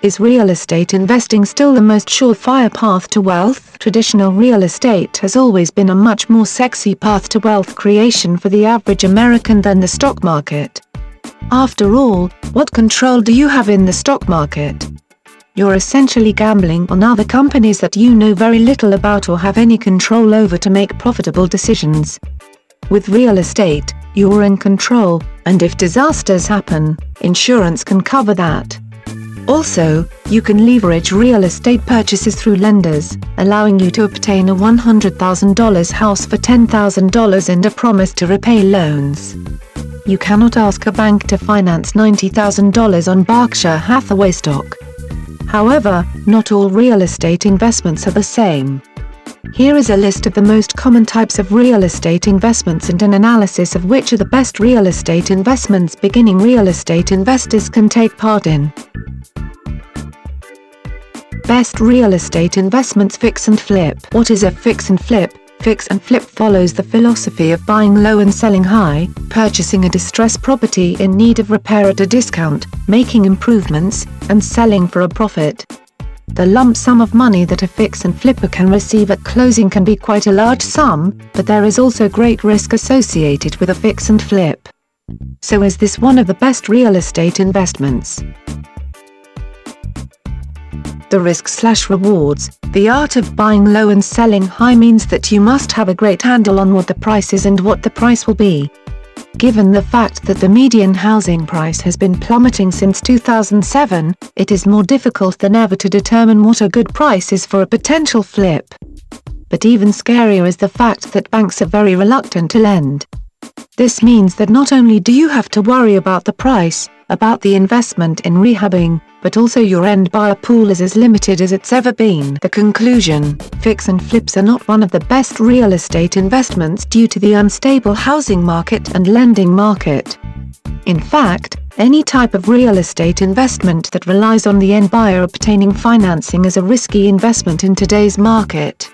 Is real estate investing still the most surefire path to wealth? Traditional real estate has always been a much more sexy path to wealth creation for the average American than the stock market. After all, what control do you have in the stock market? You're essentially gambling on other companies that you know very little about or have any control over to make profitable decisions. With real estate, you're in control, and if disasters happen, insurance can cover that. Also, you can leverage real estate purchases through lenders, allowing you to obtain a $100,000 house for $10,000 and a promise to repay loans. You cannot ask a bank to finance $90,000 on Berkshire Hathaway stock. However, not all real estate investments are the same. Here is a list of the most common types of real estate investments and an analysis of which are the best real estate investments beginning real estate investors can take part in. Best real estate investments. Fix and flip. What is a fix and flip? Fix and flip follows the philosophy of buying low and selling high, purchasing a distressed property in need of repair at a discount, making improvements, and selling for a profit. The lump sum of money that a fix and flipper can receive at closing can be quite a large sum, but there is also great risk associated with a fix and flip. So is this one of the best real estate investments? The risks/rewards. The art of buying low and selling high means that you must have a great handle on what the price is and what the price will be. Given the fact that the median housing price has been plummeting since 2007, it is more difficult than ever to determine what a good price is for a potential flip. But even scarier is the fact that banks are very reluctant to lend. This means that not only do you have to worry about the price, about the investment in rehabbing, but also your end buyer pool is as limited as it's ever been. The conclusion: fix and flips are not one of the best real estate investments due to the unstable housing market and lending market. In fact, any type of real estate investment that relies on the end buyer obtaining financing is a risky investment in today's market.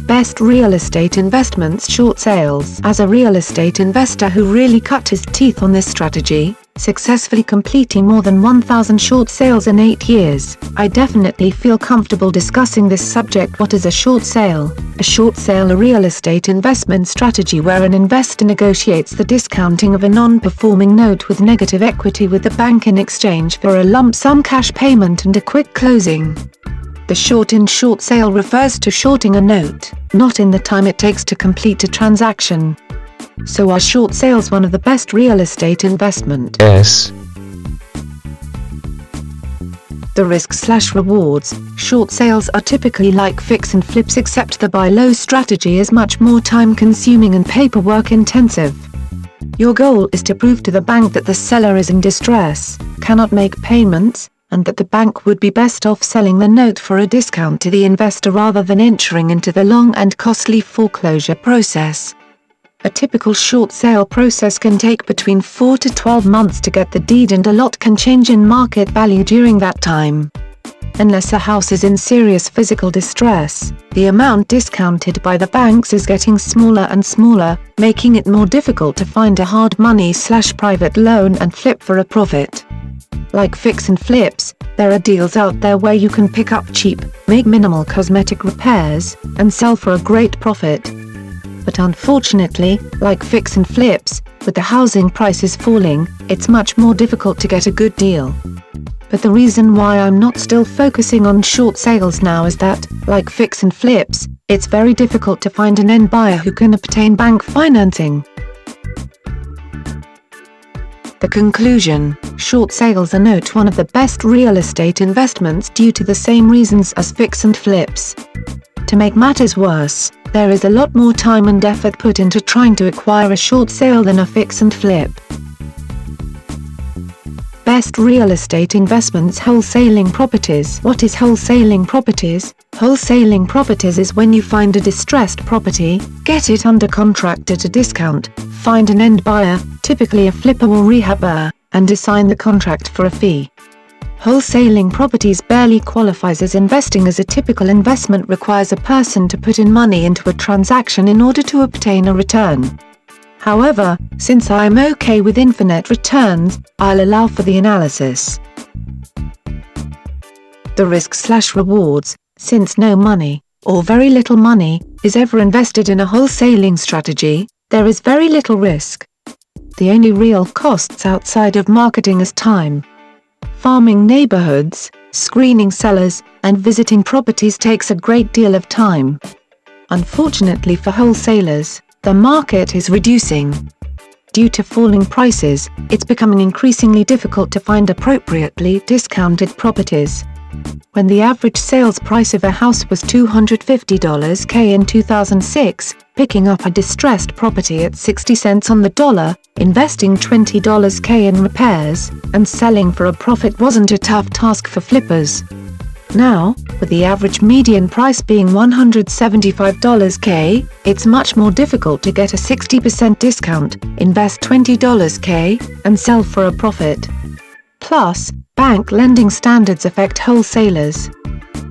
Best real estate investments. Short sales. As a real estate investor who really cut his teeth on this strategy, successfully completing more than 1,000 short sales in 8 years, I definitely feel comfortable discussing this subject. What is a short sale? A short sale, a real estate investment strategy where an investor negotiates the discounting of a non-performing note with negative equity with the bank in exchange for a lump sum cash payment and a quick closing. The short sale refers to shorting a note, not in the time it takes to complete a transaction. So are short sales one of the best real estate investment? Yes. The risks/rewards. Short sales are typically like fix and flips, except the buy low strategy is much more time consuming and paperwork intensive. Your goal is to prove to the bank that the seller is in distress, cannot make payments, and that the bank would be best off selling the note for a discount to the investor rather than entering into the long and costly foreclosure process. A typical short sale process can take between 4 to 12 months to get the deed, and a lot can change in market value during that time. Unless a house is in serious physical distress, the amount discounted by the banks is getting smaller and smaller, making it more difficult to find a hard money/private loan and flip for a profit. Like fix and flips, there are deals out there where you can pick up cheap, make minimal cosmetic repairs, and sell for a great profit. But unfortunately, like fix and flips, with the housing prices falling, it's much more difficult to get a good deal. But the reason why I'm not still focusing on short sales now is that, like fix and flips, it's very difficult to find an end buyer who can obtain bank financing. The conclusion: short sales are not one of the best real estate investments due to the same reasons as fix and flips. To make matters worse, there is a lot more time and effort put into trying to acquire a short sale than a fix and flip. Best real estate investments. Wholesaling properties. What is wholesaling properties? Wholesaling properties is when you find a distressed property, get it under contract at a discount, find an end buyer, typically a flipper or rehabber, and assign the contract for a fee. Wholesaling properties barely qualifies as investing, as a typical investment requires a person to put in money into a transaction in order to obtain a return. However, since I'm okay with infinite returns, I'll allow for the analysis. The risk/rewards. Since no money, or very little money, is ever invested in a wholesaling strategy, there is very little risk. The only real costs outside of marketing is time. Farming neighborhoods, screening sellers, and visiting properties takes a great deal of time. Unfortunately for wholesalers, the market is reducing. Due to falling prices, it's becoming increasingly difficult to find appropriately discounted properties. When the average sales price of a house was $250,000 in 2006, picking up a distressed property at 60 cents on the dollar, investing $20,000 in repairs, and selling for a profit wasn't a tough task for flippers. Now, with the average median price being $175,000, it's much more difficult to get a 60% discount, invest $20,000, and sell for a profit. Plus, bank lending standards affect wholesalers.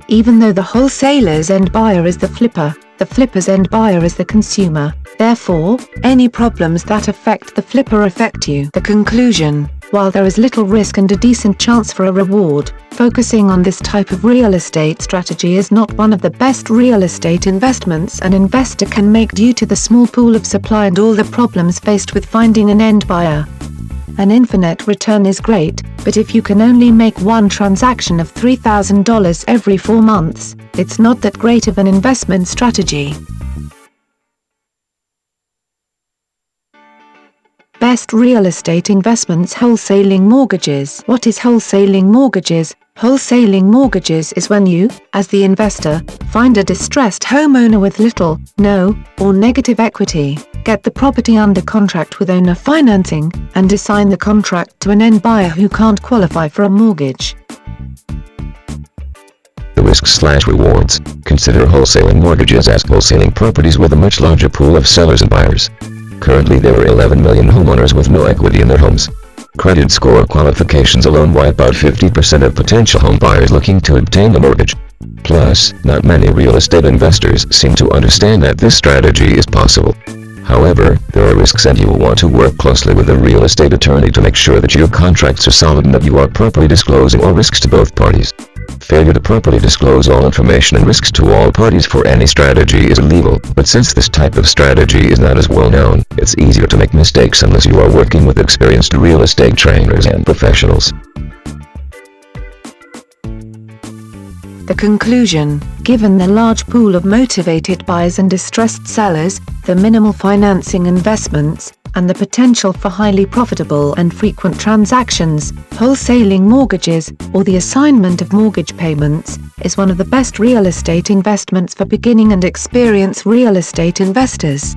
Even though the wholesaler's end buyer is the flipper's end buyer is the consumer. Therefore, any problems that affect the flipper affect you. The conclusion: while there is little risk and a decent chance for a reward, focusing on this type of real estate strategy is not one of the best real estate investments an investor can make due to the small pool of supply and all the problems faced with finding an end buyer. An infinite return is great, but if you can only make one transaction of $3,000 every 4 months, it's not that great of an investment strategy. Best real estate investments. Wholesaling mortgages. What is wholesaling mortgages? Wholesaling mortgages is when you, as the investor, find a distressed homeowner with little, no, or negative equity, get the property under contract with owner financing, and assign the contract to an end buyer who can't qualify for a mortgage. The risks/rewards. Consider wholesaling mortgages as wholesaling properties with a much larger pool of sellers and buyers. Currently there are 11 million homeowners with no equity in their homes. Credit score qualifications alone wipe out 50% of potential home buyers looking to obtain a mortgage. Plus, not many real estate investors seem to understand that this strategy is possible. However, there are risks and you will want to work closely with a real estate attorney to make sure that your contracts are solid and that you are properly disclosing all risks to both parties. Failure to properly disclose all information and risks to all parties for any strategy is illegal, but since this type of strategy is not as well known, it's easier to make mistakes unless you are working with experienced real estate trainers and professionals. The conclusion: given the large pool of motivated buyers and distressed sellers, the minimal financing investments, and the potential for highly profitable and frequent transactions, wholesaling mortgages, or the assignment of mortgage payments, is one of the best real estate investments for beginning and experienced real estate investors.